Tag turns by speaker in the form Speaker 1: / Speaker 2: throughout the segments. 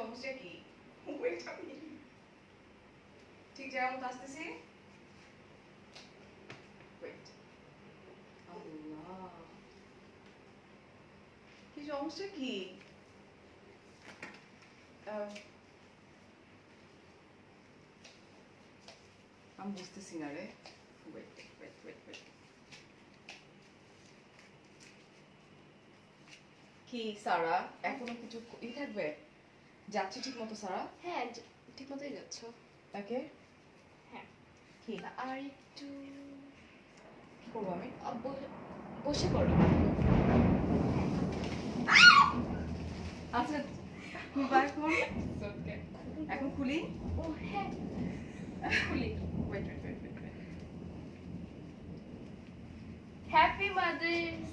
Speaker 1: সমস্যা কি? ওয়েট আমি ঠিক জায়গা মতো আসতেছি। ওয়েট, আল্লাহ, কি সমস্যা কি? আমি বুঝতেছি না রে। ওয়েট ওয়েট ওয়েট ওয়েট, কি সারা এখনো কিছু থাকবে? যাচ্ছে ঠিক মতো সারা?
Speaker 2: হ্যাঁ ঠিক মতোই যাচ্ছ।
Speaker 1: তাকে
Speaker 2: হ্যাঁ
Speaker 1: কি
Speaker 2: আর একটু
Speaker 1: কি করবো আমি?
Speaker 2: বসে পড়ো।
Speaker 1: আচ্ছা এখন খুলি।
Speaker 2: ও হ্যাঁ খুলি।
Speaker 1: Wait wait wait wait,
Speaker 2: happy mother's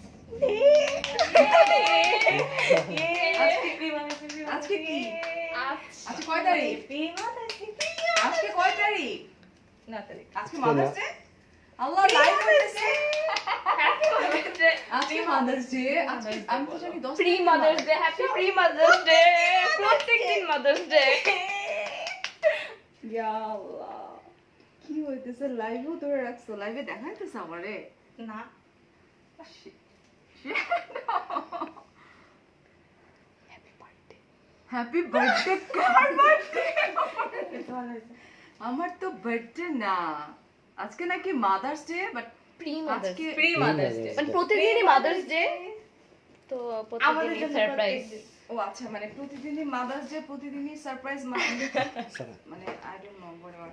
Speaker 1: আজকে কি? আজকে কয় তারিখ? আজকে কয় তারিখ? না তারিখ। আজকে মাদার্স ডে। আল্লাহ লাইভ হইতেছে। আজকে মাদার্স ডে। আজকে আমি তো জানি 10
Speaker 2: pre mother's day. Happy pre mother's day. প্রত্যেকদিন মাদার্স ডে।
Speaker 1: ইয়া আল্লাহ, কি হইতেছে? লাইভও ধরে রাখছো? লাইভে দেখাইতেছ আমারে?
Speaker 2: না
Speaker 1: হ্যাপি বার্থডে। কার বার্থডে? আমার তো বার্থডে না আজকে, নাকি mother's day. But
Speaker 2: pre mother's
Speaker 1: আজকে
Speaker 2: প্রি মাদার্স ডে মানে প্রতিদিনই মাদার্স ডে, তো প্রতিদিনই সারপ্রাইজ।
Speaker 1: ও আচ্ছা, মানে প্রতিদিনই মাদার্স ডে, প্রতিদিনই সারপ্রাইজ। মানে আই ডোন্ট নো হোয়াটএভার।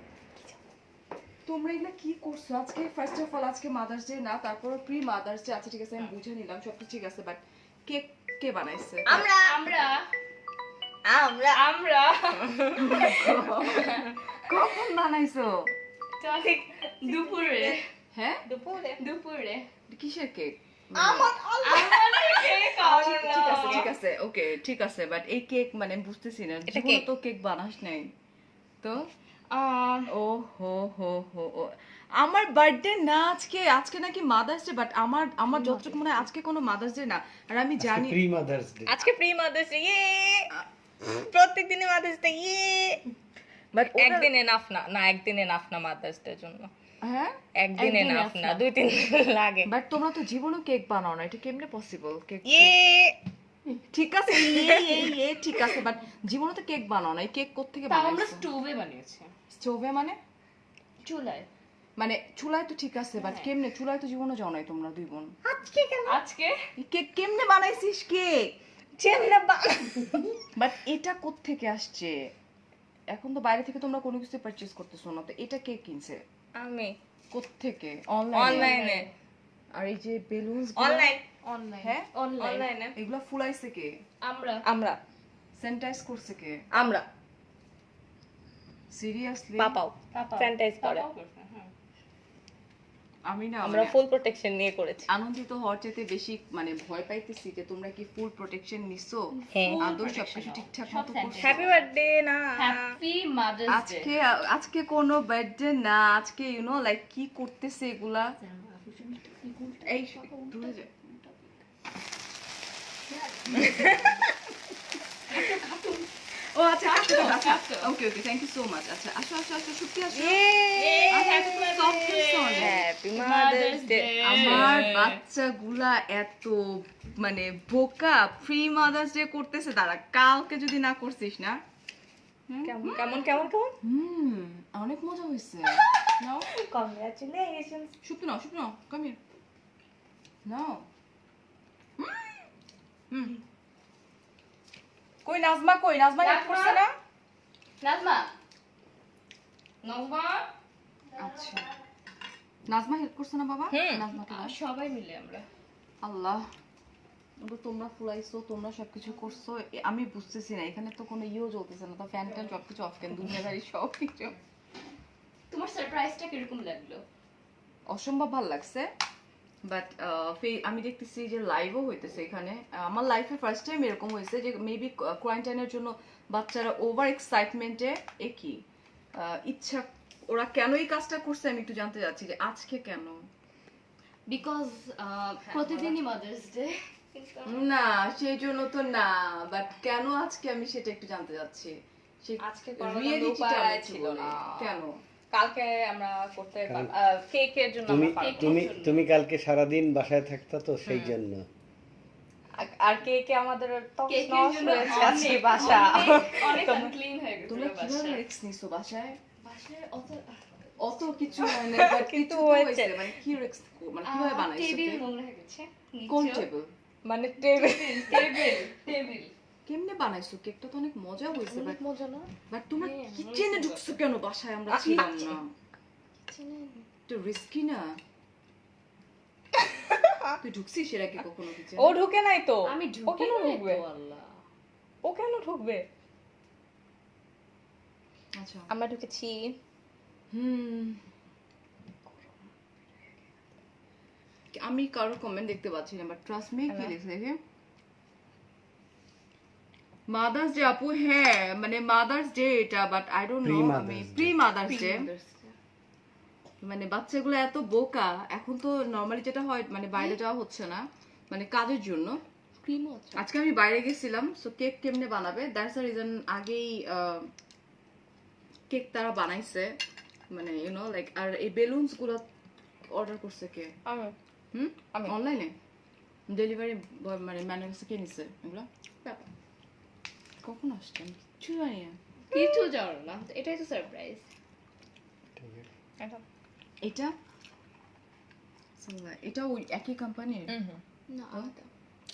Speaker 1: তোমরা এগুলা কি করছো আজকে? ফার্স্ট অফ অল আজকে মাদার্স ডে না, তারপর প্রি মাদার্স ডে। আচ্ছা ঠিক আছে, আমি বুঝে নিলাম, সব ঠিক আছে। বাট কেক কে বানাইছে?
Speaker 2: আমরা আমরা আমরা আমরা
Speaker 1: কখন বানাইছো?
Speaker 2: ঠিক দুপুরে।
Speaker 1: হ্যাঁ
Speaker 2: দুপুরে দুপুরে
Speaker 1: কিসের কেক?
Speaker 2: আমাদের কেক
Speaker 1: ঠিক আছে ঠিক আছে, ওকে ঠিক আছে। বাট এই কেক মানে বুঝতেছি না, জীবনে তো কেক বানাস নাই তো। ও হো হো হো ও, আমার বার্থডে না আজকে। আজকে নাকি মাদার্স ডে। বাট আমার যতটুকু মনে হয় আজকে কোনো মাদার্স ডে না। আর আমি জানি
Speaker 3: প্রি মাদার্স ডে।
Speaker 2: আজকে প্রি মাদার্স ডে। ইয়ে প্রত্যেকদিনই মাদার্স ডে। ইয়ে
Speaker 1: বাট
Speaker 2: একদিন এনাফ না। না একদিন এনাফ না মাদার্স ডে জন্য।
Speaker 1: হ্যাঁ
Speaker 2: একদিন এনাফ না, 2-3 দিন লাগে।
Speaker 1: বাট তোমরা তো জীবনও কেক বানাও না, এটা কেমনে পসিবল? কেক
Speaker 2: ইয়ে
Speaker 1: ঠিক আছে, ঠিক আছে, বাট জীবনে তো কেক বানাও না। এই কেক কোত্থেকে
Speaker 2: তা আমরা
Speaker 1: বানাইছো?
Speaker 2: স্টোভে বানিয়েছি।
Speaker 1: স্টোভে মানে?
Speaker 2: চুলায়।
Speaker 1: মানে চুলায় তো ঠিক আছে, বাট কেমনে? চুলায় তো জীবনে যাও নাই তোমরা দুই বোন।
Speaker 2: আজকে কেন? আজকে
Speaker 1: কেক কেমনে বানাইছিস কেক?
Speaker 2: যেমনে
Speaker 1: বাট এটা কোত্থেকে আসছে? এখন তো বাইরে থেকে তোমরা কোনো কিছু পারচেজ করতেছো না, তো এটা কে কিনছে?
Speaker 2: আমি
Speaker 1: কোত্থেকে?
Speaker 2: অনলাইনে।
Speaker 1: আর এই যে বেলুনস
Speaker 2: অনলাইন অনলাইন
Speaker 1: হ্যাঁ
Speaker 2: অনলাইনে
Speaker 1: এগুলা ফুলাইছে কে?
Speaker 2: আমরা আমরা
Speaker 1: স্যানিটাইজ করছে কে?
Speaker 2: আমরা
Speaker 1: সিরিয়াসলি?
Speaker 2: পাপাও স্যানিটাইজ করে।
Speaker 1: আমি না
Speaker 2: আমরা ফুল প্রোটেকশন নিয়ে করেছি।
Speaker 1: আনন্দিত হওয়ার চাইতে বেশি মানে ভয় পাইতেছি যে তোমরা কি ফুল প্রোটেকশন নিছো?
Speaker 2: হ্যাঁ।
Speaker 1: আদৌ সবকিছু ঠিকঠাক মতো করছো?
Speaker 2: হ্যাপি বার্থডে না হ্যাপি মাদার্স ডে।
Speaker 1: আজকে কোনো বার্থডে না। আজকে ইউ নো লাইক কি করতেছে এগুলা? এই দূরে যা। ও আচ্ছা আচ্ছা, ওকে ওকে, থ্যাংক ইউ সো মাচ। আচ্ছা আসো আসো আসো, সত্যি আসো।
Speaker 2: Happy mother's day.
Speaker 1: আমার বাচ্চাগুলা এত মানে বোকা, ফ্রি মাদার্স ডে করতেছে তারা। কালকে যদি না করছিস না।
Speaker 2: কেমন কেমন কেমন কেমন?
Speaker 1: অনেক মজা হয়েছে। নাও
Speaker 2: কংগ্রাচুলেশনস।
Speaker 1: শুকনো নাও, শুকনো নাও, কাম হিয়ার নাও। কই নাজমা? কই নাজমা? হেল্প করছে না?
Speaker 2: নাজমা নাজমা
Speaker 1: আচ্ছা নাজমা হেল্প করছে না বাবা? নাজমাকে দাও।
Speaker 2: সবাই মিলে আমরা।
Speaker 1: আল্লাহ, তোমরা ফুলাইছো, তোমরা সবকিছু করছো, আমি বুঝতেছি না। এখানে তো কোনো ইয়েও জ্বলতেছে না, তো ফ্যান ট্যান সবকিছু অফ কেন? দুনিয়াদারি সব কিছু।
Speaker 2: তোমার সারপ্রাইজটা কিরকম লাগলো?
Speaker 1: অসম্ভব ভালো লাগছে। বাট আমি দেখতেছি যে লাইভও হইতেছে এখানে। আমার লাইফে ফার্স্ট টাইম এরকম হয়েছে যে মেবি কোয়ারেন্টাইনের জন্য বাচ্চারা ওভার এক্সাইটমেন্টে একই ইচ্ছা, ওরা কেন এই কাজটা করছে আমি একটু জানতে চাচ্ছি যে আজকে কেন।
Speaker 2: বিকজ প্রতিদিনই মাদার্স ডে। কিন্তু
Speaker 1: না সেই জন্য তো না, বাট কেন আজকে আমি সেটা একটু জানতে চাচ্ছি।
Speaker 2: আজকে করার কোনো
Speaker 1: রিয়েলিটিটা
Speaker 2: উপায় ছিল না।
Speaker 1: কেন?
Speaker 2: কালকে আমরা করতে কেকের জন্য
Speaker 3: তুমি
Speaker 2: আমরা পারবো।
Speaker 3: তুমি তুমি কালকে সারাদিন বাসায় থাকতা তো সেই জন্য।
Speaker 2: আর কেকে আমাদের
Speaker 4: কেকের
Speaker 2: তছনছ
Speaker 4: জন্য
Speaker 2: হয়ে যাচ্ছে
Speaker 4: অনেক
Speaker 2: বাসা।
Speaker 4: অনেক unclean হয়ে গেছিল
Speaker 1: তোমরা কিভাবে
Speaker 4: বাসা।
Speaker 1: রিস্ক নিছো বাসায়?
Speaker 4: বাসায়
Speaker 1: অত কিছু হয় না, but
Speaker 2: কিন্তু
Speaker 1: কিছু তো
Speaker 2: হয়েছে।
Speaker 1: হয়েছে। মানে কি রিস্ক, মানে কিভাবে বানাইছো?
Speaker 4: Table
Speaker 1: cake?
Speaker 4: নোংরা হয়ে গেছে।
Speaker 1: কোন
Speaker 4: নিচেও।
Speaker 1: টেবিল?
Speaker 2: মানে টেবিল
Speaker 4: টেবিল।
Speaker 1: কেমনে বানাইছো? কেকটা তো অনেক মজা হয়েছে,
Speaker 2: অনেক মজা না?
Speaker 1: বাট তোমরা
Speaker 4: হ্যাঁ,
Speaker 1: কিচেনে ঢুকছো কেন? বাসায় আমরা ছিলাম না, একটু রিস্কি না? তুই ঢুকছিস এর আগে কখনো কিচেনে?
Speaker 2: ও ঢুকে নাই তো।
Speaker 4: আমি
Speaker 2: ও
Speaker 4: ঢুকে
Speaker 2: কেন
Speaker 4: নাই
Speaker 2: ঢুকবে?
Speaker 4: তো, আল্লাহ।
Speaker 2: ও কেন ঢুকবে?
Speaker 1: আচ্ছা।
Speaker 2: আমরা ঢুকেছি।
Speaker 1: আমি কারো কমেন্ট দেখতে পাচ্ছি না, বাট ট্রাস্ট মি কি লিখছে দেখে। মাদার্স ডে আপু, হ্যাঁ মানে মাদার্স ডে এটা, বাট আই ডোন্ট নো, আমি প্রি মাদার্স ডে। মানে বাচ্চাগুলো এত বোকা এখন তো। নরমালি যেটা হয় মানে বাইরে যাওয়া হচ্ছে না, মানে কাজের জন্য।
Speaker 4: ক্রিমও আছে।
Speaker 1: আজকে আমি বাইরে গেছিলাম, সো কেক কেমনে বানাবে দ্যাটস দ্য রিজন আগেই কেক তারা বানাইছে, মানে ইউ নো লাইক। আর এই বেলুনস গুলো অর্ডার করছে কে?
Speaker 2: আমি আমি।
Speaker 1: অনলাইনে ডেলিভারি মানে ম্যানের কাছে কে নিছে এগুলো? কখন আসছেন কিছু জানি না।
Speaker 4: কিছু জানো না, এটাই তো সারপ্রাইজ।
Speaker 2: এটা
Speaker 1: এটা এটা ওই একই কোম্পানির?
Speaker 4: না, আলাদা।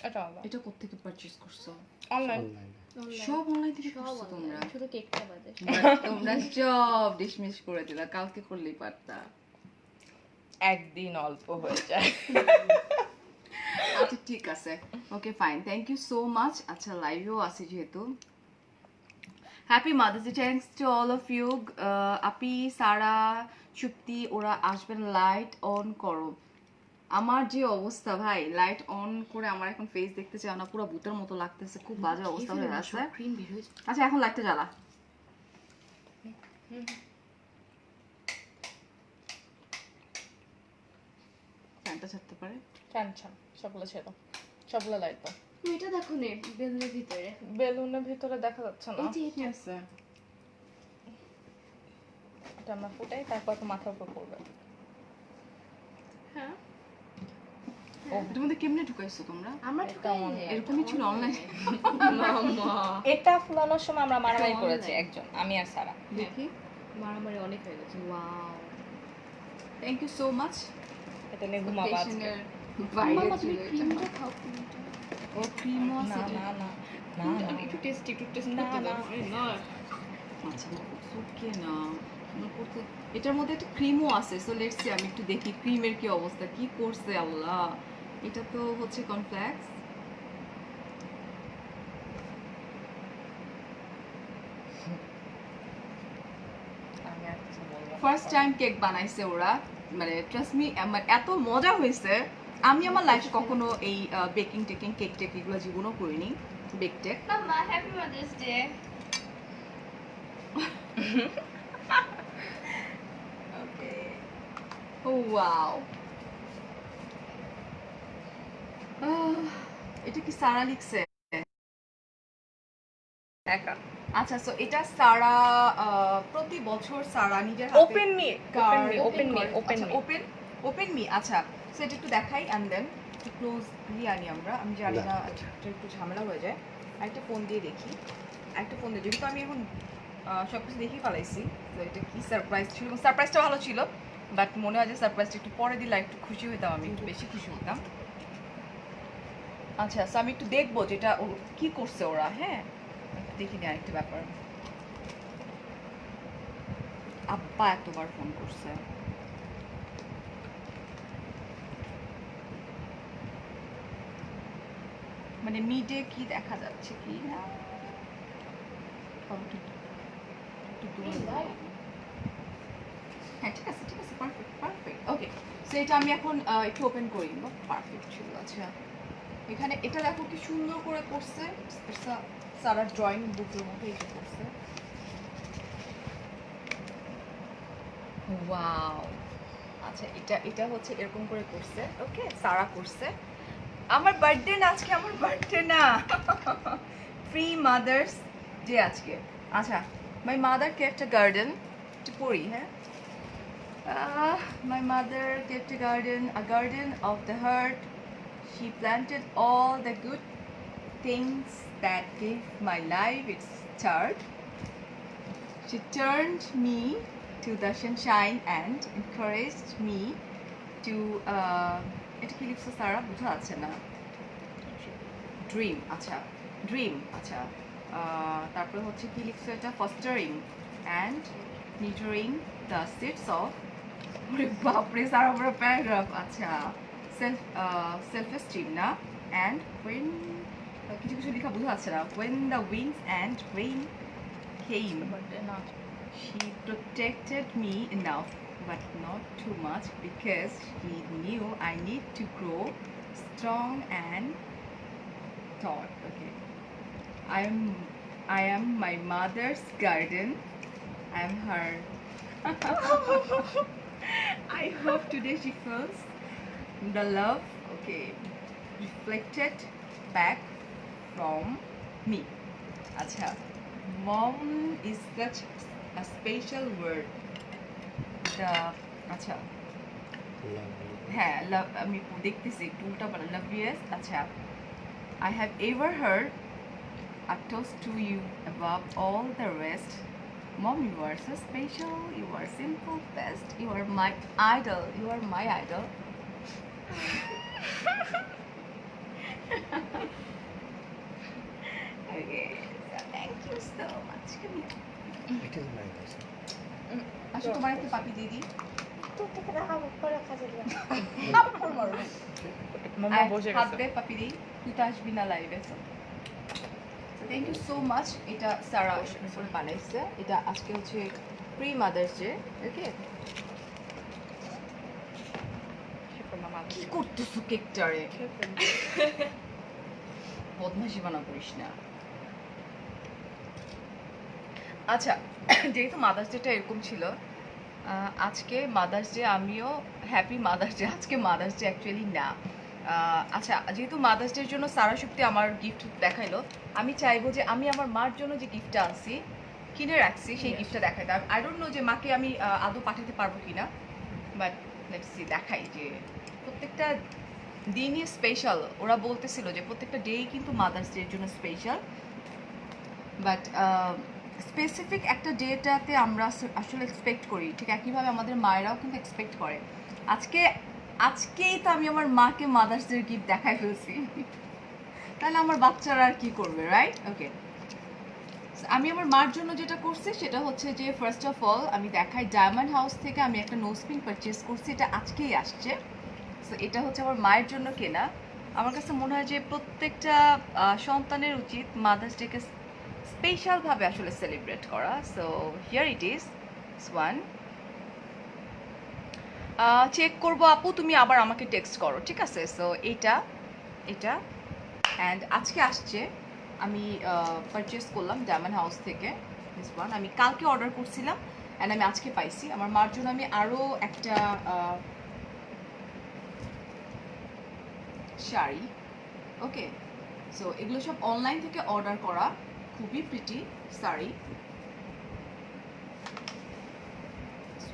Speaker 2: এটা আলাদা।
Speaker 1: এটা কোত্থেকে পারচেজ করছো?
Speaker 2: অনলাইন।
Speaker 1: সব অনলাইন থেকে
Speaker 4: সব
Speaker 1: করছো তোমরা?
Speaker 4: online, শুধু কেকটা বাদে।
Speaker 1: But তোমরা সব ডিসমিস করে দিলা, কালকে করলেই পারতা।
Speaker 2: একদিন অল্প হয়ে যায়।
Speaker 1: আচ্ছা ঠিক আছে, okay fine, thank you so much. আচ্ছা লাইভেও আছে যেহেতু। Happy mother's day, thanks to all of you. আপি, সারা, চুক্তি ওরা আসবেন, লাইট অন করো। আমার যে অবস্থা ভাই, লাইট অন করে আমার এখন ফেস দেখতে চাও না, পুরো ভূতের মতো লাগতেছে, খুব বাজে অবস্থা হয়ে আছে।
Speaker 4: ক্রিম বের হয়েছে।
Speaker 1: আচ্ছা এখন লাইটটা জ্বালা। ফ্যানটা ছাড়তে পারে?
Speaker 2: চান চান সবগুলো ছেড়ে দাও, সবগুলো লাইট দাও।
Speaker 4: এটা দেখো নে, বেলুনের ভিতরে।
Speaker 2: বেলুনের ভিতরে দেখা যাচ্ছে না।
Speaker 4: এই যে
Speaker 1: কি
Speaker 4: এটা।
Speaker 1: আছে?
Speaker 2: এটা আমরা ফুটাই, তারপর তো মাথার উপর পড়বে।
Speaker 4: হ্যাঁ,
Speaker 1: এটার মধ্যে কেমনে ঢুকাইছো তোমরা?
Speaker 4: আমরা ঢুকাই নে।
Speaker 1: এরকমই ছিল অনলাইনে?
Speaker 2: এটা ফুলানোর সময় আমরা মারামারি
Speaker 4: এটা
Speaker 2: করেছি
Speaker 4: online।
Speaker 2: একজন, আমি আর সারা।
Speaker 1: দেখি।
Speaker 4: মারামারি অনেক হয়ে গেছে।
Speaker 1: Wow, thank you so much.
Speaker 2: এটা নিয়ে ঘুমাবো আজকে।
Speaker 4: মামা তুমি ক্রিমটা খাও, ক্রিমটা।
Speaker 1: ও ক্রিমও
Speaker 2: না
Speaker 1: আছে?
Speaker 2: না না না না।
Speaker 4: একটু টেস্ট
Speaker 2: না,
Speaker 4: করতে দাও।
Speaker 2: না।
Speaker 4: আরে না।
Speaker 1: আচ্ছা ওকে না, আমার করতে এটার মধ্যে একটা ক্রিমও আছে, সো লেটস সি। আমি একটু দেখি ক্রিমের কি অবস্থা, কি করছে আল্লাহ। এটা তো হচ্ছে কর্নফ্লেক্স।
Speaker 2: আমি আর কিছু বলবো না।
Speaker 1: ফার্স্ট টাইম কেক বানাইছে ওরা, মানে ট্রাস্ট মি, আমার এত মজা হয়েছে। আমি আমার লাইফে কখনো এই বেকিং টেকিং কেক টেক এগুলো জীবনও করিনি, বেক টেক।
Speaker 4: মামা, হ্যাপি মাদার্স ডে।
Speaker 1: ওকে, ওয়াও। এটা কি সারা লিখছে?
Speaker 2: একা
Speaker 1: আচ্ছা, সো এটা সারা প্রতি বছর সারা নিজের হাতে
Speaker 2: open me open me
Speaker 1: open open me. আচ্ছা, সো এটা একটু দেখাই অ্যান্ড দেন একটু ক্লোজলি আনি আমরা। আমি জানি না, এটা একটু ঝামেলা হয়ে যায়। আরেকটা ফোন দিয়ে দেখি, আরেকটা ফোন দিয়ে, যেহেতু আমি এখন সব কিছু দেখে ফেলাইছি। তো এটা কি সারপ্রাইজ ছিল, সারপ্রাইজটা ভালো ছিল, বাট মনে হয় যে সারপ্রাইজটা একটু পরে দিলে একটু খুশি হইতাম, আমি একটু বেশি খুশি হইতাম। আচ্ছা, সো আমি একটু দেখবো যেটা কি করছে ওরা। হ্যাঁ, দেখিনি আরেকটা ব্যাপার। আব্বা এতবার ফোন করছে। মানে মিডে কি দেখা যাচ্ছে কি না? হ্যাঁ ঠিক আছে ঠিক আছে, পারফেক্ট পারফেক্ট, ওকে। সো এটা আমি এখন একটু ওপেন করি। পারফেক্ট ছিল। আচ্ছা, এখানে এটা দেখো কি সুন্দর করে করছে, সারা ড্রয়িং বুকের মতো এটা করছে। ওয়াও। আচ্ছা, এটা এটা হচ্ছে এরকম করে করছে, ওকে, সারা করছে। আমার বার্থডে না আজকে, আমার বার্থডে না, প্রি মাদার্স ডে আজকে। আচ্ছা, my mother kept a garden, একটু পড়ি, হ্যাঁ। My mother kept a garden of the heart. She planted all the good things that gave my life its start. She turned me to the sunshine and encouraged me to এটা কি লিখছো সারা, বোঝা যাচ্ছে না। Dream, আচ্ছা dream, আচ্ছা তারপরে হচ্ছে কি লিখছো এটা, fostering and nurturing the seeds of, ওরে বাপরে সারা বড় প্যারাগ্রাফ। আচ্ছা, সেলফ এস্টিম না, অ্যান্ড ওয়েন কিছু কিছু লেখা বোঝা যাচ্ছে না। When the wings and rain came, she protected me enough but not too much because she knew I need to grow strong and tall. Okay, I am my mother's garden. I am her. I hope today she feels the love, okay, reflected back from me. Acha, mom is such a special word. The acha, হ্যাঁ, আমি দেখতেছি একটু উল্টা পাল্টা, loveliest. আচ্ছা, I have ever heard a toast to you above all the rest. Mom, you are so special, you are simple best, you are my idol, you are my idol. Okay, so thank you so much. Come here.
Speaker 3: এটা তো নাই আছে।
Speaker 1: আসো তোমার একটা পাপি দিদি।
Speaker 5: মাম্মা বসে
Speaker 1: হাত
Speaker 5: গেছে।
Speaker 1: দে পাপি দি, তুই তো আসবি না লাইভে। Thank you so much. এটা সারা করে বানাইছে। এটা আজকে হচ্ছে প্রি মাদার্স ডে। ওকে, কি করতেছো কেকটারে? বদমাশি বানা করিস না। আচ্ছা, যেহেতু মাদার্স ডেটা এরকম ছিল, আজকে মাদার্স ডে, আমিও হ্যাপি মাদার্স ডে। আজকে মাদার্স ডে অ্যাকচুয়ালি না। আচ্ছা, যেহেতু মাদার্স ডের জন্য সারা শক্তি আমার গিফট দেখাইলো, আমি চাইবো যে আমি আমার মার জন্য যে গিফটটা আনছি, কিনে রাখছি, সেই গিফটটা দেখাইতাম। আই ডোন্ট নো যে মাকে আমি আদৌ পাঠাতে পারবো কিনা, বাট লেটস সি, দেখাই যে প্রত্যেকটা দিনই স্পেশাল। ওরা বলতেছিল যে প্রত্যেকটা ডেই কিন্তু মাদার্স ডের জন্য স্পেশাল, বাট স্পেসিফিক একটা ডেটাতে আমরা আসলে এক্সপেক্ট করি, ঠিক একইভাবে আমাদের মায়েরাও কিন্তু এক্সপেক্ট করে। আজকেই তো আমি আমার মাকে মাদার্স ডে গিফট দেখাই ফেলছি, তাহলে আমার বাচ্চারা আর কি করবে, রাইট? ওকে, আমি আমার মার জন্য যেটা করছি সেটা হচ্ছে যে ফার্স্ট অফ অল আমি দেখাই, ডায়মন্ড হাউস থেকে আমি একটা নোজপিন পারচেস করছি। এটা আজকেই আসছে। সো এটা হচ্ছে আমার মায়ের জন্য কেনা। আমার কাছে মনে হয় যে প্রত্যেকটা সন্তানের উচিত মাদার্স ডেকে স্পেশালভাবে আসলে সেলিব্রেট করা। So here it is one. Check করবো আপু, তুমি আবার আমাকে টেক্সট করো, ঠিক আছে? সো এটা অ্যান্ড আজকে আসছে, আমি পারচেস করলাম ডায়মন্ড হাউস থেকে দিস ওয়ান। আমি কালকে অর্ডার করছিলাম অ্যান্ড আমি আজকে পাইছি। আমার মার জন্য আমি আরও একটা শাড়ি। ওকে, সো এগুলো সব অনলাইন থেকে অর্ডার করা, খুবই প্রিটি শাড়ি।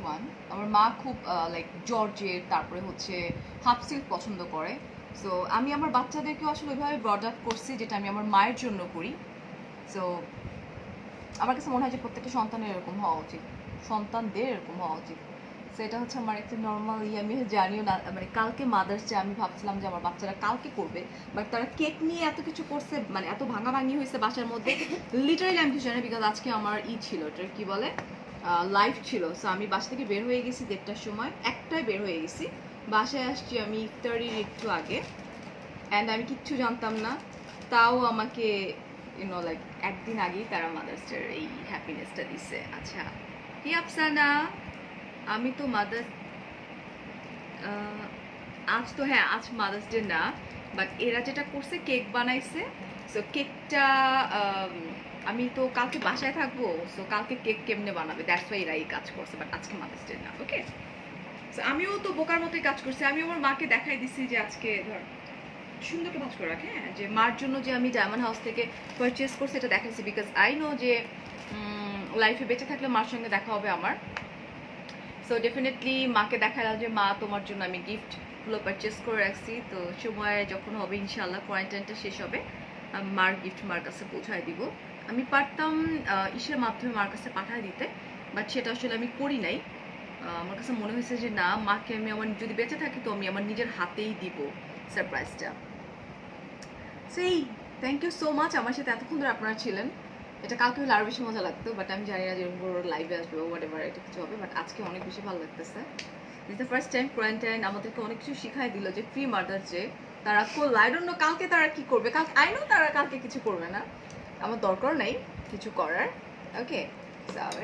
Speaker 1: ওয়ান, আমার মা খুব লাইক জর্জের, তারপরে হচ্ছে হাফ সিল্ক পছন্দ করে। সো আমি আমার বাচ্চাদেরকেও আসলে ওইভাবে ব্রড আপ করছি, যেটা আমি আমার মায়ের জন্য করি। সো আমার কাছে মনে হয় যে প্রত্যেকটা সন্তানের এরকম হওয়া উচিত, সন্তানদের এরকম হওয়া উচিত। সো এটা হচ্ছে আমার একটা নর্মাল আমি জানিও না, মানে কালকে মাদার্স ডে, আমি ভাবছিলাম যে আমার বাচ্চারা কালকে করবে, বাট তারা কেক নিয়ে এত কিছু করছে, মানে এত ভাঙাভাঙি হয়েছে বাসার মধ্যে। লিটারালি আমি কিছু জানি, বিকজ আজকে আমার ছিল, এটা কি বলে, লাইভ ছিল। সো আমি বাসা থেকে বের হয়ে গেছি 1:30টার সময়, 1টায় বের হয়ে গেছি। বাসায় আসছি আমি ইফতারির একটু আগে, অ্যান্ড আমি কিচ্ছু জানতাম না, তাও আমাকে লাইক একদিন আগেই তারা মাদার্স ডে এই হ্যাপিনেসটা দিছে। আচ্ছা, কি আফসানা, আমি তো আজ তো, হ্যাঁ আজ মাদার্স ডে না, বাট এরা যেটা করছে কেক বানাইছে। সো কেকটা আমি তো কালকে বাসায় থাকবো, সো কালকে কেক কেমনে বানাবে, দ্যাটস ওয়াই এরা এই কাজ করছে, বাট আজকে মাদার্স ডে না। ওকে, সো আমিও তো বোকার মতোই কাজ করছি। আমি আমার মাকে দেখাই দিছি যে আজকে ধর সুন্দর করে ভাঁজ করে রাখে, হ্যাঁ, যে মার জন্য যে আমি ডায়মন্ড হাউস থেকে পারচেস করছি এটা দেখাচ্ছি, বিকজ আই নো যে লাইফে বেঁচে থাকলে মার সঙ্গে দেখা হবে আমার। সো ডেফিনেটলি মাকে দেখালাম যে মা তোমার জন্য আমি গিফটগুলো পারচেস করে রাখছি, তো সময় যখন হবে ইনশাল্লাহ কোয়ারেন্টাইনটা শেষ হবে মার গিফট মার কাছে পৌঁছায় দিব। আমি পারতাম ইসের মাধ্যমে মার কাছে পাঠায় দিতে, বাট সেটা আসলে আমি করি নাই। আমার কাছে মনে হয়েছে যে না, মাকে আমি আমার যদি বেঁচে থাকি তো আমি আমার নিজের হাতেই দিব সারপ্রাইজটা। সেই থ্যাংক ইউ সো মাচ আমার সাথে এতক্ষণ ধরে আপনারা ছিলেন। এটা কালকে হলে আরও বেশি মজা লাগতো, বাট আমি জানি না যে লাইভে আসবে বা হোয়াট এভার এটা কিছু হবে, বাট আজকে অনেক বেশি ভালো লাগতেছে। This the first time quarantine আমাদেরকে অনেক কিছু শিখাই দিল যে ফ্রি মার্ডার যে তারা করলো, আই ডোন্ট নো কালকে তারা কি করবে, আই নো তারা কালকে কিছু করবে না, আমার দরকার নেই কিছু করার। ওকে,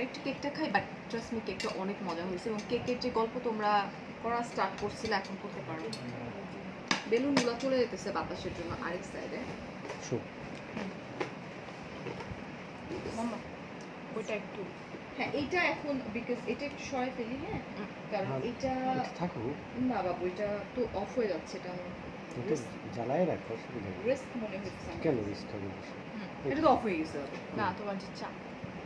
Speaker 1: একটু কেকটা খাই, বাট ট্রাস্ট মি কেকটা অনেক মজা হয়েছে, এবং কেকের যে গল্প তোমরা করা স্টার্ট করছিলে এখন করতে পারো। বেলুনগুলো চলে যেতেছে বাতাসের জন্য আরেক সাইডে।
Speaker 3: শুভ
Speaker 1: মাম্মা ওইটা একটু, হ্যাঁ এইটা এখন বিকজ এটা একটু সরাই ফেলি, হ্যাঁ, কারণ এটা
Speaker 3: থাকুক,
Speaker 1: না বাবু এটা তো অফ হয়ে যাচ্ছে, এটা
Speaker 3: এটা জ্বালায় রাখো, অসুবিধা নেই।
Speaker 1: রিস্ক মনে হচ্ছে আমার।
Speaker 3: কেন রিস্ক হবে বেশি?
Speaker 1: এটা তো অফ হয়ে গেছে।
Speaker 2: না তোমার যে চা।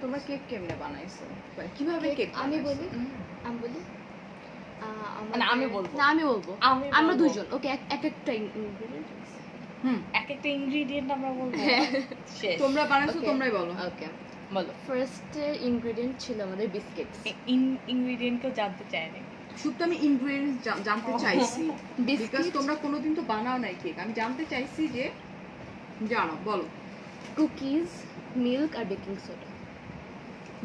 Speaker 1: তোমরা কেক কেমনে বানাইছো, মানে কিভাবে কেক
Speaker 2: আমি বলি আমি বলি
Speaker 4: মানে আমি বলবো।
Speaker 2: না আমি বলবো,
Speaker 4: আমি
Speaker 2: আমরা
Speaker 4: বলবো।
Speaker 2: দুইজন। ওকে, এক একটা ইনগ্রেডিয়েন্ট।
Speaker 4: এক একটা ইনগ্রেডিয়েন্ট আমরা বলবো। শেষ।
Speaker 1: তোমরা বানাইছো
Speaker 2: Okay.
Speaker 1: তোমরাই বলো।
Speaker 2: ওকে,
Speaker 4: বলো।
Speaker 2: ফার্স্ট ইনগ্রেডিয়েন্ট ছিল আমাদের বিস্কিটস।
Speaker 4: ইনগ্রেডিয়েন্ট কেউ জানতে চায় না।
Speaker 1: শুধু আমি ইনগ্রেডিয়েন্টস জানতে চাইছি, বিকজ
Speaker 2: বিস্কিট,
Speaker 1: তোমরা কোনোদিন তো বানাও নাই কেক, আমি জানতে চাইছি যে জানো, বলো।
Speaker 2: কুকিজ, মিল্ক আর বেকিং সোডা।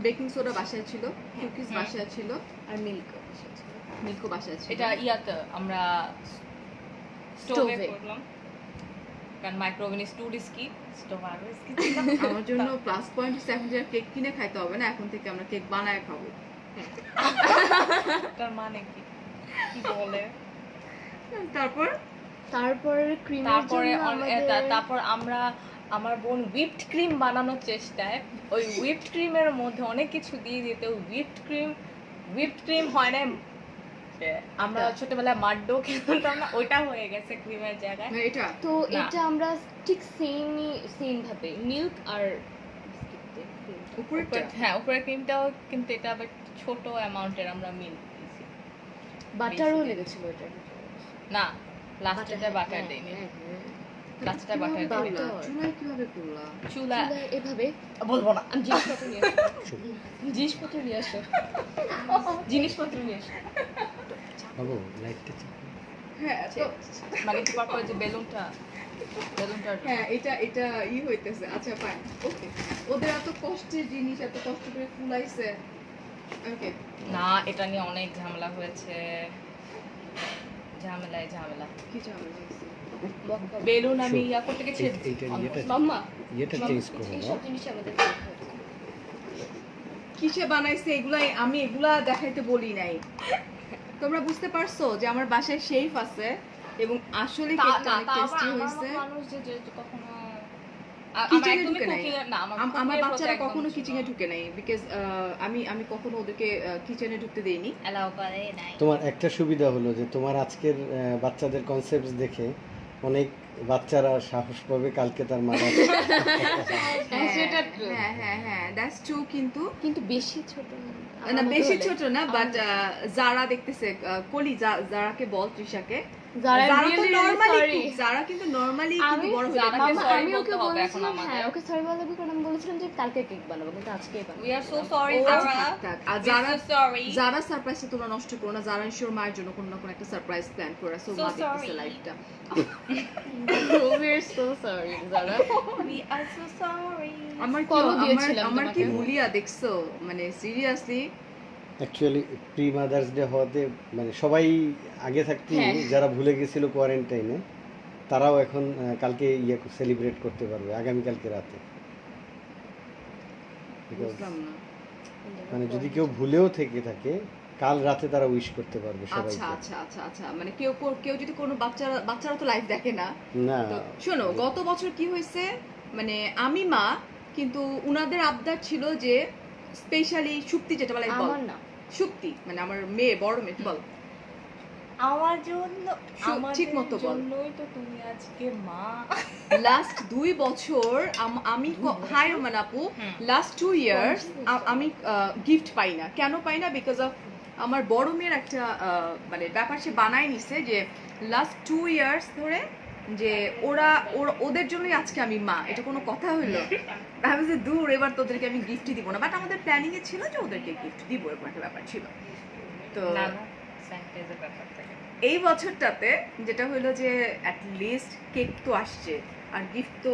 Speaker 1: বেকিং সোডা বাসায় ছিল, কুকিজ বাসায় ছিল,
Speaker 2: আর মিল্ক
Speaker 1: মিল্কও বাসায় ছিল।
Speaker 4: এটা ইয়াতে আমরা
Speaker 2: Stove
Speaker 4: স্টোভে
Speaker 2: এ।
Speaker 4: করলাম, কারণ microwave oven is too risky, stove আর রিস্কি।
Speaker 1: আমার জন্য প্লাস পয়েন্ট হচ্ছে এখন যে আর কেক কিনে খাইতে হবে না, এখন থেকে আমরা কেক বানায় খাবো।
Speaker 4: তার মানে কি কি বলে?
Speaker 1: তারপর
Speaker 2: তারপর ক্রিমের
Speaker 4: তারপরে
Speaker 2: জন্য আমাদের
Speaker 4: তারপর আমরা আমার বোন হুইপড ক্রিম বানানোর চেষ্টায় ওই হুইপড ক্রিমের মধ্যে অনেক কিছু দিয়ে দিতে হুইপড ক্রিম হয় না। আমরা ছোটবেলায় মাড্ডো খেলতাম না, ওইটা হয়ে গেছে ক্রিমের জায়গায়।
Speaker 1: না, এটা
Speaker 2: তো
Speaker 4: না।
Speaker 2: এটা আমরা ঠিক সেম ভাবে মিল্ক আর বিস্কিট দিয়ে cream টা।
Speaker 1: উপরেরটা
Speaker 4: হ্যাঁ, উপরের ক্রিমটাও কিন্তু এটা আবার ছোট অ্যামাউন্টের আমরা মিল্ক দিয়েছি।
Speaker 2: বাটারও
Speaker 4: বেশি
Speaker 2: লেগেছিল এটার
Speaker 4: না, লাস্টেটা বাটার দেয়নি, লাস্টটা বাটার
Speaker 1: কিভাবে
Speaker 4: দেয়নি।
Speaker 1: করলা? চুলায় কিভাবে করলা?
Speaker 4: চুলা
Speaker 2: চুলায় এভাবে
Speaker 4: বলবো না।
Speaker 2: আমি জিনিসপত্র নিয়ে আসো, জিনিসপত্র নিয়ে আসো, জিনিসপত্র নিয়ে আসো।
Speaker 3: বাবু লাইটটা চাপ।
Speaker 1: হ্যাঁ তো
Speaker 4: মানে কি পারপর যে বেলুনটা
Speaker 1: হ্যাঁ এটা হইতেছে। আচ্ছা ফাইন, ওকে। ওদের এত কষ্টের জিনিস এত কষ্ট করে ফুলাইছে। ওকে,
Speaker 4: না, এটা নিয়ে অনেক ঝামেলা হয়েছে, ঝামেলা
Speaker 1: কি ঝামেলা হয়েছে?
Speaker 4: বেলুন আমি ইয়া করতে গেছি।
Speaker 3: এইটার ইয়েটা
Speaker 2: মাম্মা
Speaker 3: ইয়েটা চেঞ্জ করো না?
Speaker 2: এইসব জিনিস আমাদের করতে হচ্ছে।
Speaker 1: কিসে বানাইছে এগুলাই, আমি এগুলা দেখাইতে বলি নাই। তোমরা বুঝতে পারছো যে আমার বাসায় শেফ আছে এবং আসলে কেকটা অনেক টেস্টি হয়েছে।
Speaker 4: মানুষ যে কখনো
Speaker 1: কিচেনে ঢুকে নাই। আমার
Speaker 4: আমার
Speaker 1: বাচ্চারা কখনো কিচেনে ঢুকে নাই, বিকজ আমি কখনো ওদেরকে কিচেনে ঢুকতে দেইনি।
Speaker 4: অ্যালাউ করে নাই।
Speaker 3: তোমার একটা সুবিধা হলো যে তোমার আজকের বাচ্চাদের কনসেপ্ট দেখে অনেক বাচ্চারা সাহস পাবে কালকে তার মা
Speaker 2: সেটা true।
Speaker 1: হ্যাঁ দ্যাটস ট্রু, কিন্তু
Speaker 2: কিন্তু বেশি ছোট না।
Speaker 1: না বেশি ছোট না, বাট যারা দেখতেছে কলি যারাকে বল তৃষাকে,
Speaker 2: যারা
Speaker 1: যারা তো
Speaker 2: really
Speaker 1: নরমালি
Speaker 2: sorry।
Speaker 1: যারা কিন্তু নরমালি কিন্তু
Speaker 2: আমি
Speaker 1: বড় হয়ে
Speaker 4: যারাকে
Speaker 1: থাকে।
Speaker 4: sorry
Speaker 2: আমি
Speaker 4: বলতে
Speaker 2: ওকে
Speaker 4: হবে এখন
Speaker 2: বলেছিলাম,
Speaker 4: আমাদের।
Speaker 2: হ্যাঁ ওকে সরি বলা লাগবে, কারণ আমি বলেছিলাম যে কালকে কেক বানাবো, কিন্তু আজকেই বানাবো।
Speaker 4: We are so sorry,
Speaker 1: আচ্ছা,
Speaker 4: Zara.
Speaker 1: থাক। আর
Speaker 4: We
Speaker 1: যারা
Speaker 4: are so sorry.
Speaker 1: যারা সারপ্রাইজটা তোমরা নষ্ট করো না, যারা ইনশিওর মায়ের জন্য কোনো না কোনো একটা সারপ্রাইজ প্ল্যান করে, সো
Speaker 4: So
Speaker 1: মা দেখতেছে
Speaker 4: sorry.
Speaker 1: লাইফটা।
Speaker 2: We are so sorry, Zara।
Speaker 4: We are so sorry.
Speaker 1: আমার কি
Speaker 2: কলও দিয়েছিলাম
Speaker 1: আমার কি
Speaker 2: তোমাকে।
Speaker 1: ভুলিয়া দেখছো, মানে seriously
Speaker 3: actually pre mother's day হওয়াতে মানে সবাই আগে থাকতে
Speaker 2: হ্যাঁ।
Speaker 3: যারা ভুলে গেছিল কোয়ারেন্টাইনে তারাও এখন কালকে ইয়ে সেলিব্রেট করতে পারবে আগামীকালকে রাতে। Because
Speaker 1: বুঝলাম না।
Speaker 3: মানে যদি কেউ ভুলেও থেকে থাকে কাল রাতে তারা উইশ করতে পারবে
Speaker 1: আচ্ছা
Speaker 3: সবাইকে।
Speaker 1: আচ্ছা আচ্ছা আচ্ছা, মানে কেউ যদি কোনো বাচ্চারা তো লাইভ দেখে না।
Speaker 3: না
Speaker 1: তো শোনো, গত বছর কি হয়েছে, মানে আমি মা, কিন্তু উনাদের আবদার ছিল যে স্পেশালি সুপ্তি, যেটা বলে বল,
Speaker 2: আমার না,
Speaker 1: সুপ্তি মানে আমার মেয়ে, বড় মেয়ে, বল
Speaker 4: আমার জন্য
Speaker 1: ঠিক মতো বল।
Speaker 4: জন্যই তো তুমি আজকে মা।
Speaker 1: লাস্ট 2 বছর আমি হাই রোমান আপু, লাস্ট 2 ইয়ার্স আমি গিফট পাই না। কেন পাই না? বিকজ অফ আমার বড় মেয়ের একটা মানে ব্যাপার সে বানায় নিছে যে লাস্ট 2 ইয়ার্স ধরে যে ওদের জন্যই আজকে আমি মা। এটা কোনো কথা হইলো? ভাবি যে দূর, এবার তোদেরকে আমি গিফটই দিব না। বাট আমাদের প্ল্যানিং এ ছিল যে ওদেরকে গিফট দিব, এরকম একটা ব্যাপার ছিল। তো
Speaker 4: না না, স্যানিটাইজার ব্যাপার থাকে।
Speaker 1: এই বছরটাতে যেটা হলো যে অ্যাট লিস্ট কেক তো আসছে, আর গিফট তো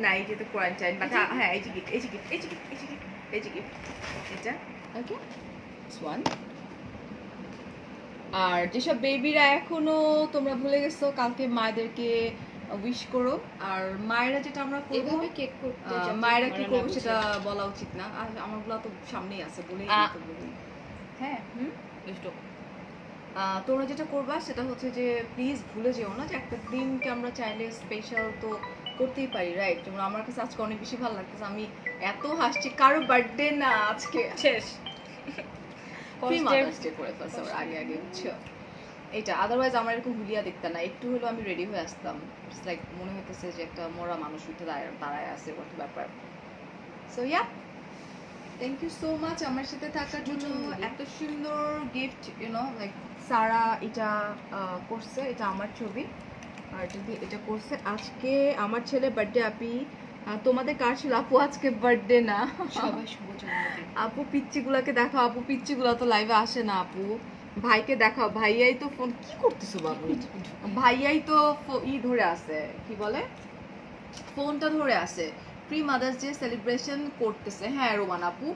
Speaker 1: নাই, যেহেতু কোয়ারেন্টাইন। বাট হ্যাঁ, এই যে গিফট, এই যে গিফট, এই যে গিফট, এই যে গিফট, এই যে গিফট, এটা ওকে ওয়ান। আর যেসব বেবিরা এখনো তোমরা ভুলে গেছো, কালকে মায়েদেরকে উইশ করো। আর মায়েরা যেটা আমরা করবো,
Speaker 2: এভাবে কেক করতে
Speaker 1: মায়েরা কি করবো সেটা বলা উচিত না। আর আমারগুলো তো সামনেই আছে, বলেই তো বলি। হ্যাঁ,
Speaker 4: দুষ্টু।
Speaker 1: তোমরা যেটা করবা সেটা হচ্ছে যে প্লিজ ভুলে যেও না যে একটা দিনকে আমরা চাইলে স্পেশাল তো করতেই পারি, রাইট? যেমন আমার কাছে আজকে অনেক বেশি ভালো লাগতেছে, আমি এত হাসছি। কারো বার্থডে না আজকে,
Speaker 4: শেষ।
Speaker 1: প্রি মাদার্স ডে করে ফেলছে ওর আগে আগে, বুঝছো? এটা আদারওয়াইজ আমার এরকম হুলিয়া দেখতে না, একটু হলেও আমি রেডি হয়ে আসতাম। ইটস লাইক মনে হইতেছে যে একটা মরা মানুষ উঠে দাঁড়ায় আছে, কত ব্যাপার। So yeah, thank you so much আমার সাথে থাকার জন্য। এত সুন্দর গিফট, ইউনো লাইক সারা এটা করছে, এটা আমার ছবি, আর যদি এটা করছে আজকে আমার ছেলে বার্থডে। আপি তোমাদের কার ছিল আপু আজকে বার্থডে? না,
Speaker 2: সবাই শুভ জন্মদিন।
Speaker 1: আপু পিচ্চিগুলাকে দেখাও, আপু পিচ্চিগুলা তো লাইভে আসে না। আপু ভাইকে দেখাও, ভাইয়াই তো ফোন কি করতেছো বাবু? ভাইয়াই তো ধরে আছে, কি বলে, ফোনটা ধরে আছে। প্রি মাদার্স ডে সেলিব্রেশন করতেছে। হ্যাঁ রোমান আপু,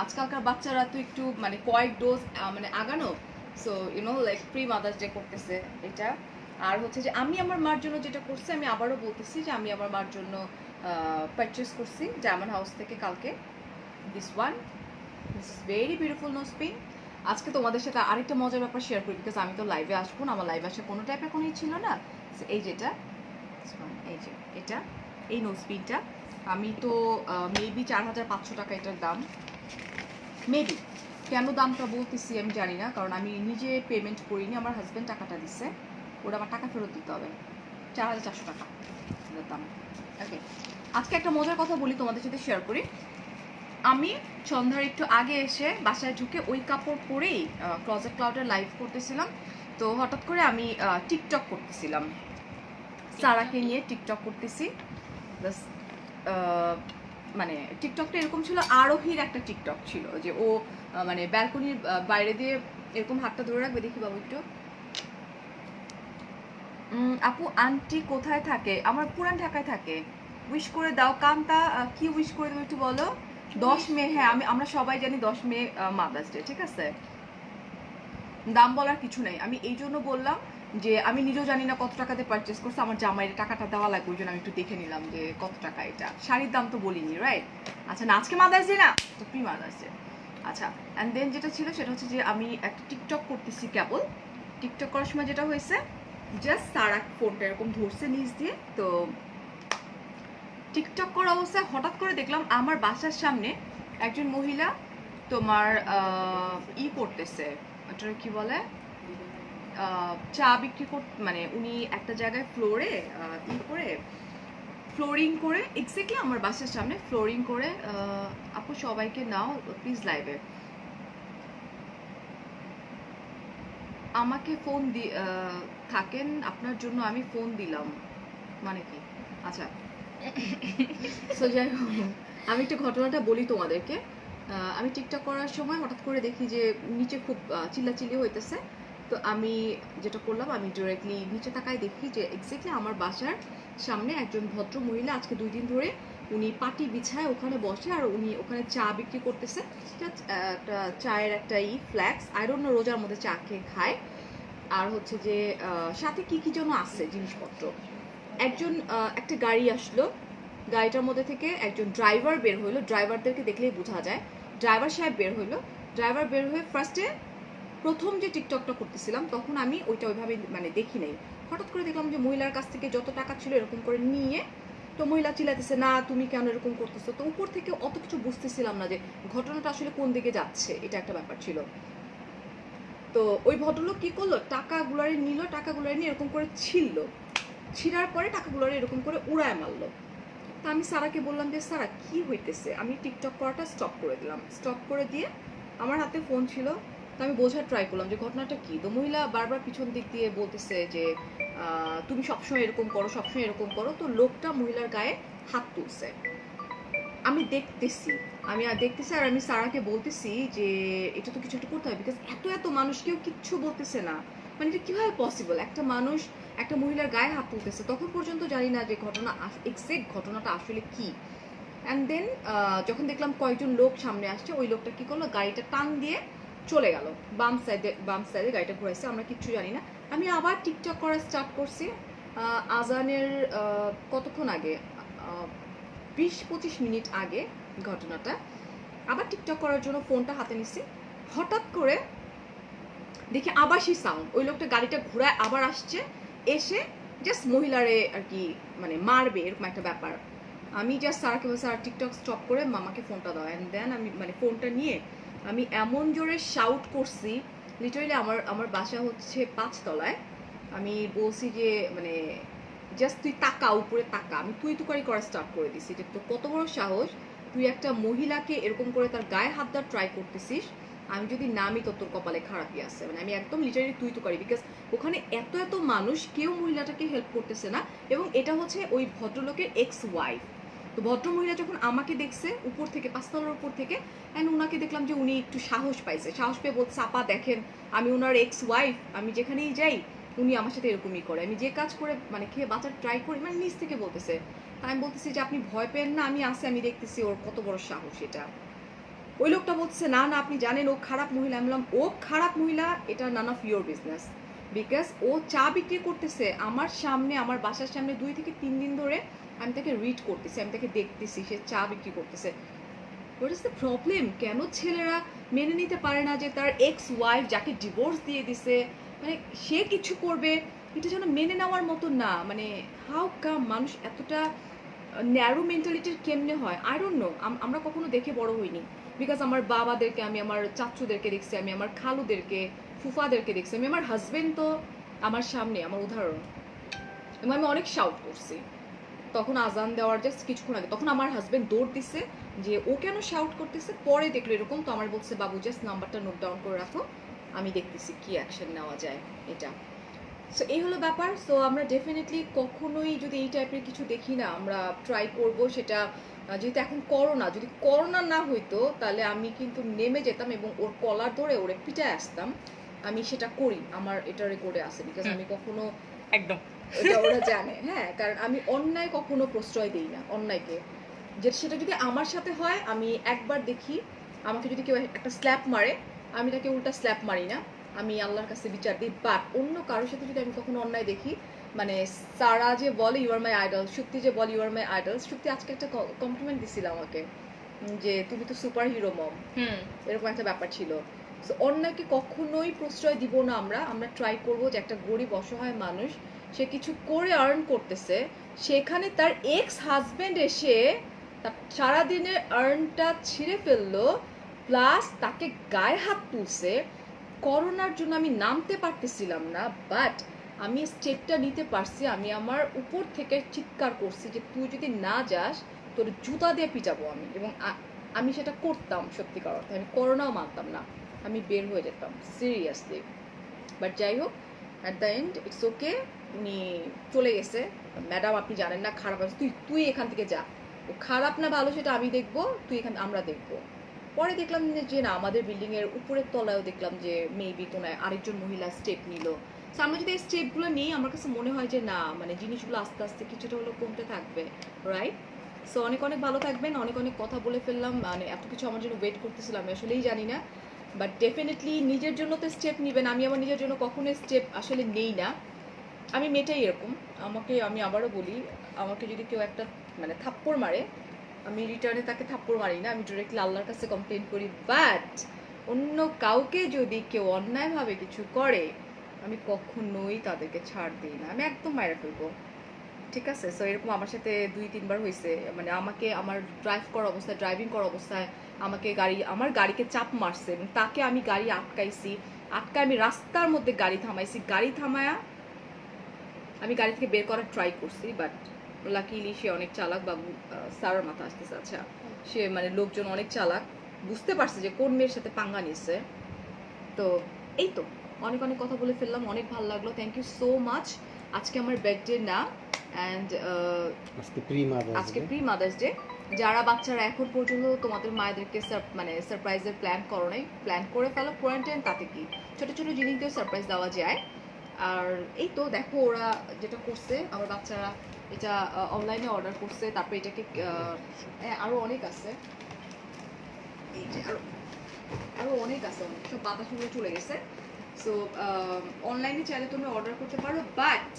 Speaker 1: আজকালকার বাচ্চারা তো একটু মানে কয়েক ডোজ মানে আগানো, so you know like pre mother's day করতেছে এটা। আর হচ্ছে যে আমি আমার মার জন্য যেটা করছি, আমি আবারও বলতেছি যে আমি আমার মার জন্য পারচেস করছি ডায়মন্ড হাউস থেকে কালকে। This one, this is very beautiful nose pin. আজকে তোমাদের সাথে আরেকটা মজার ব্যাপার শেয়ার করি, বিকজ আমি তো লাইভে আসবো না, আমার লাইভে আসা কোনো টাইপের কোনো ছিল না। এই যেটা, এই যে এটা, এই নোজপিনটা আমি তো মেবি 4500 টাকা এটার দাম। মেবি, কেন দামটা বলতেছি আমি জানি না, কারণ আমি নিজে পেমেন্ট করিনি, আমার হাজব্যান্ড টাকাটা দিচ্ছে, ওটা আমার টাকা ফেরত দিতে হবে। 4400 টাকা এটার দাম। ওকে, আজকে একটা মজার কথা বলি, তোমাদের সাথে শেয়ার করি। আমি সন্ধ্যার একটু আগে এসে বাসায় ঢুকে ওই কাপড় পরেই ক্লজেট ক্লাউডের লাইভ করতেছিলাম। তো হঠাৎ করে আমি টিকটক করতেছিলাম, সারাকে নিয়ে টিকটক করতেছি। মানে টিকটকটা এরকম ছিল, আরোহীর একটা টিকটক ছিল যে ও মানে ব্যালকনির বাইরে দিয়ে এরকম হাতটা ধরে রাখবে। দেখি বাবু একটু। আপু আন্টি কোথায় থাকে? আমার পুরান ঢাকায় থাকে। উইশ করে দাও। কান্তা কি উইশ করে দেবো একটু বলো? 10 মে, হ্যাঁ আমরা সবাই জানি 10 মে মাদার্স ডে, ঠিক আছে? দাম বলার কিছু নেই, আমি এই জন্য বললাম যে আমি নিজেও জানি না কত টাকাতে পারচেস করছে, আমার জামাইয়ের টাকাটা দেওয়া লাগবে, ওই জন্য আমি একটু দেখে নিলাম যে কত টাকা এটা। শাড়ির দাম তো বলিনি, রাইট? আচ্ছা, না আজকে মাদার্স ডে, না তো প্রি মাদার্স ডে। আচ্ছা, অ্যান্ড দেন যেটা ছিল সেটা হচ্ছে যে আমি একটা টিকটক করতেছি কেবল। টিকটক করার সময় যেটা হয়েছে, জাস্ট সারা ফোনটা এরকম ধরছে নিচ দিয়ে। তো টিকটক করা অবস্থায় হঠাৎ করে দেখলাম আমার বাসার সামনে একজন মহিলা তোমার করতেছে, ওটা কি বলে, চা বিক্রি করতে, মানে উনি একটা জায়গায় ফ্লোরে করে ফ্লোরিং করে, এক্স্যাক্টলি আমার বাসার সামনে ফ্লোরিং করে। আপু সবাইকে নাও প্লিজ লাইভে। আমাকে ফোন থাকেন, আপনার জন্য আমি ফোন দিলাম, মানে কি? আচ্ছা, সো যাই হোক, আমি একটু ঘটনাটা বলি তোমাদেরকে। আমি টিকটক করার সময় হঠাৎ করে দেখি যে নিচে খুব চিল্লাচিল্লি হইতেছে। তো আমি যেটা করলাম, আমি ডিরেক্টলি নিচে তাকায় দেখি যে এক্স্যাক্টলি আমার বাসার সামনে একজন ভদ্র মহিলা আজকে 2 দিন ধরে উনি পাটি বিছায় ওখানে বসে, আর উনি ওখানে চা বিক্রি করতেছে। একটা চায়ের একটা ফ্ল্যাক্স, আই ডোন্ট নো, রোজার মধ্যে চা খেয়ে খায়। আর হচ্ছে যে সাথে কি কি যেন আছে জিনিসপত্র। একজন একটা গাড়ি আসলো, গাড়িটার মধ্যে থেকে একজন ড্রাইভার বের হইলো, ড্রাইভারদেরকে দেখলেই বোঝা যায়। ড্রাইভার সাহেব বের হইলো, ড্রাইভার বের হয়ে ফার্স্টে প্রথম যে টিকটকটা করতেছিলাম তখন আমি ওইটা ওইভাবে মানে দেখি নাই। হঠাৎ করে দেখলাম যে মহিলার কাছ থেকে যত টাকা ছিল এরকম করে নিয়ে, তো মহিলা চিল্লাতেছে, না তুমি কেন এরকম করতেছো? তো উপর থেকে অত কিছু বুঝতেছিলাম না যে ঘটনাটা আসলে কোন দিকে যাচ্ছে, এটা একটা ব্যাপার ছিল। তো ওই ভদ্রলোক কি করলো, টাকাগুলারে নিল, টাকাগুলারে নিয়ে এরকম করে ছিঁড়ার পরে টাকাগুলারে এরকম করে উড়ায় মারলো। তা আমি সারাকে বললাম যে সারা কি হইতেছে, আমি টিকটক করাটা স্টপ করে দিলাম। স্টপ করে দিয়ে আমার হাতে ফোন ছিল, তো আমি বোঝার ট্রাই করলাম যে ঘটনাটা কি। তো মহিলা বারবার পিছন দিক দিয়ে বলতেছে যে তুমি সবসময় এরকম করো, সবসময় এরকম করো। তো লোকটা মহিলার গায়ে হাত তুলছে, আমি দেখতেছি আর আমি সারাকে বলতেছি যে এটা তো কিছু একটা করতে হবে, বিকজ এত মানুষ কেউ কিচ্ছু বলতেছে না, মানে এটা কিভাবে পসিবল, একটা মানুষ একটা মহিলার গায়ে হাত তুলতেছে। তখন পর্যন্ত জানি না যে এক্সাক্ট ঘটনাটা আসলে কি। অ্যান্ড দেন যখন দেখলাম কয়েকজন লোক সামনে আসছে, ওই লোকটা কি করলো, গাড়িটা টান দিয়ে চলে গেল বাম সাইডে গাড়িটা ঘুরাইছে, আমরা কিচ্ছু জানি না। আমি আবার টিকটক করা স্টার্ট করছি আজানের কতক্ষণ আগে, 20-25 মিনিট আগে ঘটনাটা। আবার টিকটক করার জন্য ফোনটা হাতে নিছি, হঠাৎ করে দেখি আবার সেই সাউন্ড, ওই লোকটা গাড়িটা ঘোরায় আবার আসছে, এসে জাস্ট মহিলারে আর কি মানে মারবে এরকম একটা ব্যাপার। আমি জাস্ট স্যারকে বলছি স্যার টিকটক স্টপ করে মামাকে ফোনটা দাও। অ্যান্ড দেন আমি মানে ফোনটা নিয়ে আমি এমন জোরে শাউট করছি, লিটারালি আমার বাসা হচ্ছে 5 তলায়। আমি বলছি যে মানে জাস্ট তুই তাকা, উপরে তাকা। আমি তুই তুকারি করা স্টার্ট করে দিছি যে তোর কত বড় সাহস, তুই একটা মহিলাকে এরকম করে তার গায়ে হাত দেওয়ার ট্রাই করতেছিস, আমি যদি নামি তো তোর কপালে খারাপই আছে। মানে আমি একদম লিটারালি তুই তুকারি, বিকজ ওখানে এত মানুষ, কেউ মহিলাটাকে হেল্প করতেছে না। এবং এটা হচ্ছে ওই ভদ্রলোকের এক্স ওয়াইফ। তো ভদ্র মহিলা যখন আমাকে দেখছে উপর থেকে, 5 তলার উপর থেকে, অ্যান্ড ওনাকে দেখলাম যে উনি একটু সাহস পাইছে, সাহস পেয়ে বলছে আপা দেখেন আমি ওনার এক্স ওয়াইফ, আমি যেখানেই যাই উনি আমার সাথে এরকমই করে, আমি যে কাজ করে মানে খেয়ে বাঁচার ট্রাই করি, মানে নিজ থেকে বলতেছে। আমি বলতেছি যে আপনি ভয় পেন না, আমি আসি, আমি দেখতেছি ওর কত বড় সাহস এটা। ওই লোকটা বলছে না না আপনি জানেন ও খারাপ মহিলা। আমি বললাম ও খারাপ মহিলা, এটা none of your business, because ও চা বিক্রি করতেছে আমার সামনে, আমার বাসার সামনে 2 থেকে 3 দিন ধরে আমি তাকে রিড করতেছি, আমি তাকে দেখতেছি সে চা বিক্রি করতেছে। What is the problem? কেন ছেলেরা মেনে নিতে পারে না যে তার এক্স ওয়াইফ যাকে ডিভোর্স দিয়ে দিছে মানে সে কিছু করবে, এটা যেন মেনে নেওয়ার মতো না। মানে হাউ কাম মানুষ এতটা ন্যারো মেন্টালিটির কেমনে হয়, আই ডোন্ট নো। আমরা কখনো দেখে বড় হইনি, বিকজ আমার বাবাদেরকে, আমি আমার চাচুদেরকে দেখছি, আমি আমার খালুদেরকে, ফুফাদেরকে দেখছি, আমি আমার হাজবেন্ড তো আমার সামনে, আমার উদাহরণ। এবং আমি অনেক শাউট করছি তখন আজান দেওয়ার জাস্ট কিছুক্ষণ আগে। তখন আমার হাজবেন্ড দৌড় দিছে যে ও কেন শাউট করতেছে, পরে দেখলো এরকম। তো আমার বলছে বাবু জাস্ট নাম্বারটা নোট ডাউন করে রাখো, আমি দেখতেছি কি অ্যাকশন নেওয়া যায় এটা। সো এই হলো ব্যাপার। সো আমরা ডেফিনেটলি কখনোই যদি এই টাইপের কিছু দেখি না, আমরা ট্রাই করব সেটা। যেহেতু এখন করোনা, যদি করোনা না হইতো তাহলে আমি কিন্তু নেমে যেতাম এবং ওর কলার ধরে ওরে পিটায় আসতাম। আমি সেটা করি, আমার এটা রেকর্ডে আছে, বিকজ আমি কখনো
Speaker 4: একদম
Speaker 1: এটা ওরা জানে। হ্যাঁ, কারণ আমি অন্যায় কখনো প্রশ্রয় দিই না, অন্যায়কে। যে সেটা যদি আমার সাথে হয়, আমি একবার দেখি আমাকে যদি কেউ একটা স্ল্যাপ মারে, আমি তাকে উল্টা স্ল্যাপ মারি না, আমি আল্লাহর কাছে বিচার দিই। বাট অন্য কারোর সাথে যদি আমি কখনো অন্যায় দেখি, মানে সারা যে বলে you R my idol, Shukti যে বলে you R my idol, Shukti আজকে একটা কমপ্লিমেন্ট দিছিল আমাকে যে তুমি তো সুপার হিরো মম, এরকম একটা ব্যাপার ছিল। সো অন্যায়কে কখনোই প্রশ্রয় দিব না আমরা ট্রাই করবো যে একটা গরিব অসহায় মানুষ, সে কিছু করে আর্ন করতেছে, সেখানে তার এক্স হাজবেন্ড এসে তার সারাদিনের আর্নটা ছিঁড়ে ফেললো, প্লাস তাকে গায়ে হাত তুলছে। করোনার জন্য আমি নামতে পারতেছিলাম না, বাট আমি স্টেপটা নিতে পারছি। আমি আমার উপর থেকে চিৎকার করছি যে তুই যদি না যাস তোর জুতা দিয়ে পিটাবো আমি, এবং আমি সেটা করতাম সত্যিকার অর্থে। আমি করোনাও মানতাম না, আমি বের হয়ে যেতাম সিরিয়াসলি। বাট যাই হোক, at the end it's okay, উনি চলে গেছে। ম্যাডাম আপনি জানেন না খারাপ আছে, তুই এখান থেকে যা, ও খারাপ না ভালো সেটা আমি দেখবো, তুই এখান আমরা দেখবো। পরে দেখলাম যে না, আমাদের বিল্ডিং এর উপরের তলায়ও দেখলাম যে মেবি কোনো আরেকজন মহিলা স্টেপ নিল। সো আমরা যদি এই স্টেপগুলো নিই, আমার কাছে মনে হয় যে না, মানে জিনিসগুলো আস্তে আস্তে কিছুটা হলেও কমতে থাকবে, রাইট? সো অনেক অনেক ভালো থাকবেন। অনেক অনেক কথা বলে ফেললাম, মানে এত কিছু আমার জন্য ওয়েট করতেছিলাম আমি আসলেই জানি না। বাট ডেফিনেটলি নিজের জন্য তো স্টেপ নেবেন। আমি আমার নিজের জন্য কখনোই স্টেপ আসলে নেই না, আমি মেয়েটাই এরকম। আমি আবারও বলি, আমাকে যদি কেউ একটা মানে থাপ্পড় মারে, আমি রিটার্নে তাকে থাপ্পড় মারি না, আমি ডিরেক্টলি আল্লাহর কাছে কমপ্লেন করি। বাট অন্য কাউকে যদি কেউ অন্যায়ভাবে কিছু করে, আমি কখনোই তাদেরকে ছাড় দিই না, আমি একদম মাইরা ফেলবো, ঠিক আছে? সো এরকম আমার সাথে 2-3 বার হয়েছে। মানে আমাকে আমার ড্রাইভিং করা অবস্থায় আমাকে আমার গাড়িকে চাপ মারছে এবং তাকে আমি গাড়ি আটকাইছি, আটকা আমি রাস্তার মধ্যে গাড়ি থামাইছি, গাড়ি থামায়া আমি গাড়ি থেকে বের করার ট্রাই করছি, বাট লাকিলি সে অনেক চালাক। বাবু স্যারের মাথা আসতেছে, আচ্ছা সে মানে লোকজন অনেক চালাক, বুঝতে পারছে যে কোন মেয়ের সাথে পাঙ্গা নিচ্ছে। তো এই তো অনেক অনেক কথা বলে ফেললাম, অনেক ভালো লাগলো, থ্যাংক ইউ সো মাচ। আজকে আমার বার্থডে না, অ্যান্ড আজকে প্রি মাদার্স ডে। যারা বাচ্চারা এখন পর্যন্ত তোমাদের মায়েদেরকে মানে সারপ্রাইজের প্ল্যান করো নাই, প্ল্যান করে ফেলো, কোয়ারেন্টাইন তাতে কি, ছোট ছোট জিনিস দিয়েও সারপ্রাইজ দেওয়া যায়। আর এই তো দেখো ওরা যেটা করছে, আমার বাচ্চারা এটা অনলাইনে অর্ডার করছে, তারপরে এটাকে আরো অনেক আছে, এই যে আরো অনেক আছে, অনেক সব বাতাসগুলো চলে গেছে। সো অনলাইনে চাইলে তুমি অর্ডার করতে পারো, বাট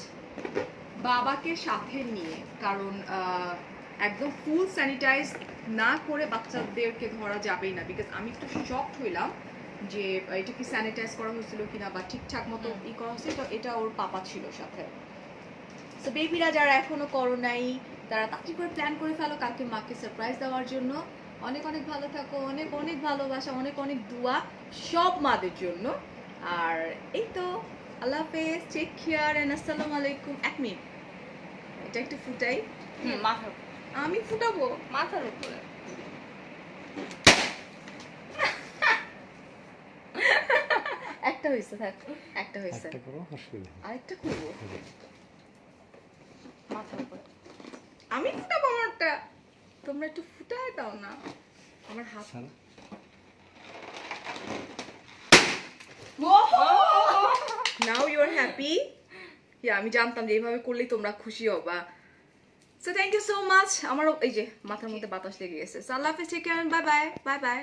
Speaker 1: বাবাকে সাথে নিয়ে, কারণ একদম ফুল স্যানিটাইজ না করে বাচ্চাদেরকে ধরা যাবেই না, বিকজ আমি একটু শকড হইলাম যে এটা কি স্যানিটাইজ করা হয়েছিল কিনা বা ঠিকঠাক মতো ই করা হয়েছে। তো এটা ওর পাপা ছিল সাথে। সো বেবিরা যারা এখনো করো নাই তারা তাড়াতাড়ি করে প্ল্যান করে ফেলো কালকে মাকে সারপ্রাইজ দেওয়ার জন্য। অনেক অনেক ভালো থাকো, অনেক অনেক ভালোবাসা, অনেক অনেক দোয়া সব মাদের জন্য। আর এই তো আল্লাহ হাফেজ, টেক কেয়ার এন্ড আসসালামু আলাইকুম। 1 মিনিট, এটা একটু ফুটাই।
Speaker 4: মাথার
Speaker 1: আমি ফুটাবো
Speaker 4: মাথার উপরে।
Speaker 1: একটা হয়েছে, থাক একটা হয়েছে, আরেকটা করবো
Speaker 4: মাথার উপরে
Speaker 1: আমি ফুটাবো আমারটা, তোমরা একটু ফুটায় দাও না আমার হাত। Now you are happy. আমি জানতাম যে এইভাবে করলেই তোমরা খুশি হবা। So thank you so much. আমারও এই যে মাথার মধ্যে বাতাস লেগে গেছে। সো আল্লাহ হাফেজ, take care, bye bye, bye by.